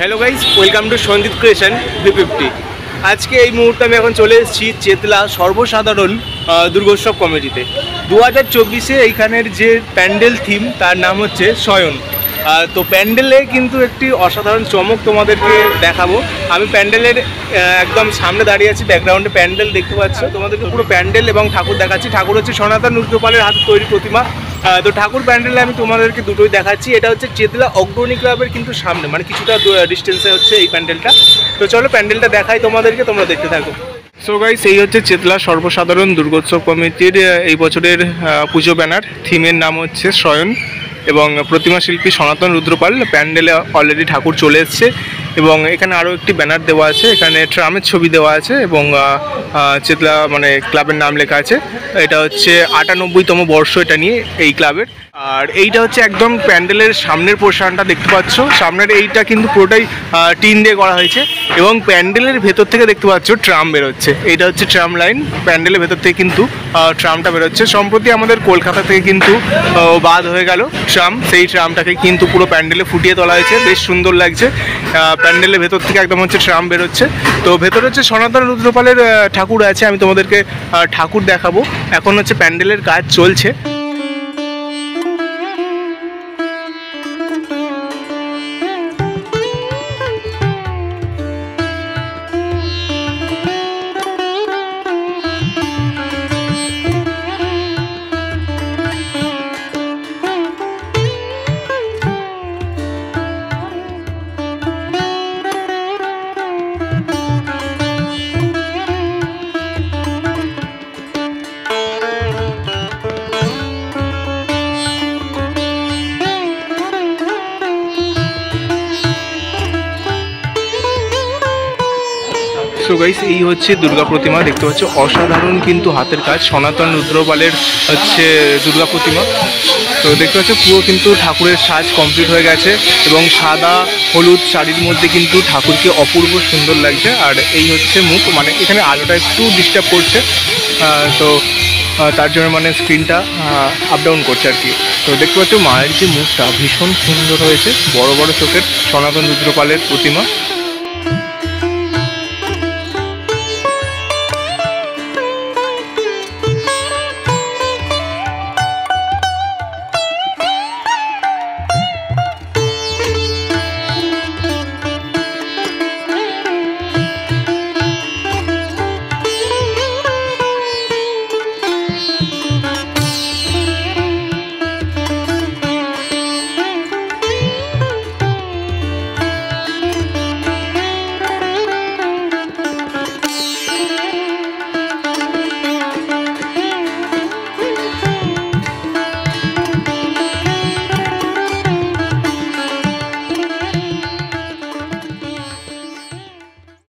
Hello guys, welcome to Sanjit creation V50। আজকে এই মুহূর্তে আমি এখন চলে এসেছি চেতলা সর্বসাধারণ দুর্গোৎসব কমিটিতে। 2024-এ এইখানের যে প্যান্ডেল থিম তার নাম হচ্ছে শয়ন। তো প্যান্ডেলে কিন্তু একটি অসাধারণ চমক তোমাদেরকে দেখাবো। আমি প্যান্ডেলের একদম সামনে দাঁড়িয়ে আছি, ব্যাকগ্রাউন্ডে প্যান্ডেল দেখতে পাচ্ছ। তোমাদেরকে পুরো প্যান্ডেল এবং ঠাকুর দেখাচ্ছি। ঠাকুর হচ্ছে সনাতন রুদ্রপালের হাতে তৈরি প্রতিমা। তো ঠাকুর প্যান্ডেলে আমি তোমাদেরকে দুটোই দেখাচ্ছি। এটা হচ্ছে চেতলা অগ্রণী ক্লাবের কিন্তু সামনে, মানে কিছুটা ডিস্টেন্সে হচ্ছে এই প্যান্ডেলটা। তো চলো প্যান্ডেলটা দেখাই তোমাদেরকে, তোমরা দেখতে থাকো। সো গাইস, এই হচ্ছে চেতলা সর্বসাধারণ দুর্গোৎসব কমিটির এই বছরের পুজো ব্যানার। থিমের নাম হচ্ছে শয়ন এবং প্রতিমা শিল্পী সনাতন রুদ্রপাল। প্যান্ডেলে অলরেডি ঠাকুর চলে এসছে এবং এখানে আরও একটি ব্যানার দেওয়া আছে। এখানে ট্রামের ছবি দেওয়া আছে এবং চেতলা মানে ক্লাবের নাম লেখা আছে। এটা হচ্ছে 98তম বর্ষ এটা নিয়ে এই ক্লাবের। আর এইটা হচ্ছে একদম প্যান্ডেলের সামনের পোর্শনটা দেখতে পাচ্ছ। সামনের এইটা কিন্তু পুরোটাই টিন দিয়ে করা হয়েছে এবং প্যান্ডেলের ভেতর থেকে দেখতে পাচ্ছ ট্রাম বেরোচ্ছে। এইটা হচ্ছে ট্রাম লাইন। প্যান্ডেলের ভেতর থেকে কিন্তু ট্রামটা বেরোচ্ছে। সম্প্রতি আমাদের কলকাতা থেকে কিন্তু বাদ হয়ে গেল ট্রাম, সেই ট্রামটাকে কিন্তু পুরো প্যান্ডেলে ফুটিয়ে তোলা হয়েছে। বেশ সুন্দর লাগছে। প্যান্ডেলের ভেতর থেকে একদম হচ্ছে ট্রাম বেরোচ্ছে। তো ভেতরে হচ্ছে সনাতন রুদ্রপালের ঠাকুর আছে। আমি তোমাদেরকে ঠাকুর দেখাবো। এখন হচ্ছে প্যান্ডেলের কাজ চলছে। সো গাইস, এই হচ্ছে দুর্গা প্রতিমা দেখতে পাচ্ছ। অসাধারণ কিন্তু হাতের কাজ, সনাতন রুদ্রপালের হচ্ছে দুর্গা প্রতিমা। তো দেখতে পাচ্ছ পুরো কিন্তু ঠাকুরের সাজ কমপ্লিট হয়ে গেছে এবং সাদা হলুদ শাড়ির মধ্যে কিন্তু ঠাকুরকে অপূর্ব সুন্দর লাগছে। আর এই হচ্ছে মুখ, মানে এখানে আলোটা একটু ডিস্টার্ব করছে, তো তার জন্য মানে স্ক্রিনটা আপ ডাউন করছে আর কি। তো দেখতে পাচ্ছ মায়ের যে মুখটা ভীষণ সুন্দর হয়েছে, বড় বড় চোখের সনাতন রুদ্রপালের প্রতিমা।